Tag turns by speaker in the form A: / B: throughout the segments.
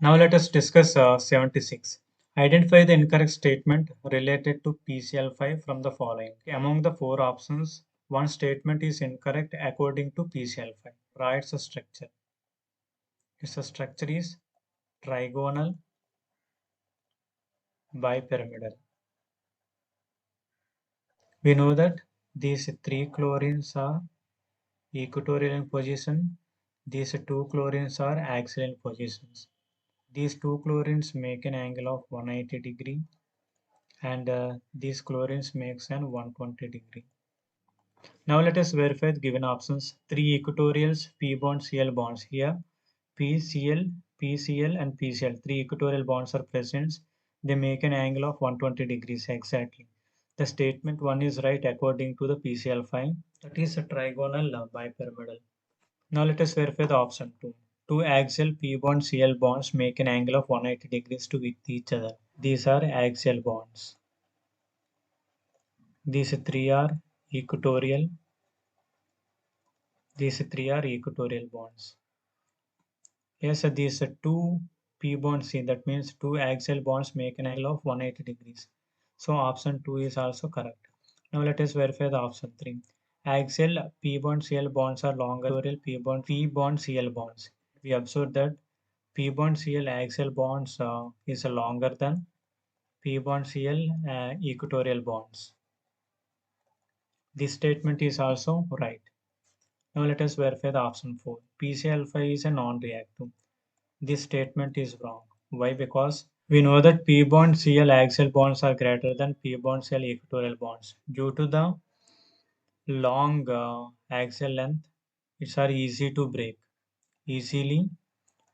A: Now let us discuss 76. Identify the incorrect statement related to PCl5 from the following. Among the four options, one statement is incorrect according to PCl5. Writes a structure. Its structure is trigonal bipyramidal. We know that these three chlorines are equatorial in position. These two chlorines are axial in positions. These two chlorines make an angle of 180 degree and these chlorines makes an 120 degree. Now let us verify the given options. Three equatorials P bond Cl bonds here. PCl, PCl and PCl. Three equatorial bonds are present. They make an angle of 120 degrees exactly. The statement 1 is right according to the PCl5. That is a trigonal bipyramidal. Now let us verify the option 2. Two axial P bond Cl bonds make an angle of 180 degrees to with each other. These are axial bonds. These three are equatorial. These three are equatorial bonds. Yes, these two p bonds, see that means two axial bonds make an angle of 180 degrees. So option 2 is also correct. Now let us verify the option 3. Axial p bond Cl bonds are longer than p bond Cl bonds. We observe that p bond Cl axial bonds is longer than p bond Cl equatorial bonds. This statement is also right. Now let us verify the option 4. PCl5 is a non-reactive. This statement is wrong. Why? Because we know that p bond Cl axial bonds are greater than p bond Cl equatorial bonds. Due to the long axial length, it's are easy to break. Easily,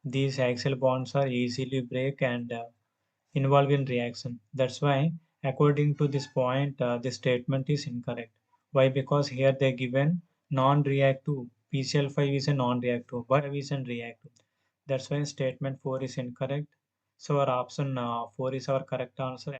A: these axial bonds are easily break and involve in reaction. That's why, according to this point, this statement is incorrect. Why? Because here they given non-reactive. PCl5 is a non-reactive, but is a reactive. That's why statement 4 is incorrect. So our option 4 is our correct answer.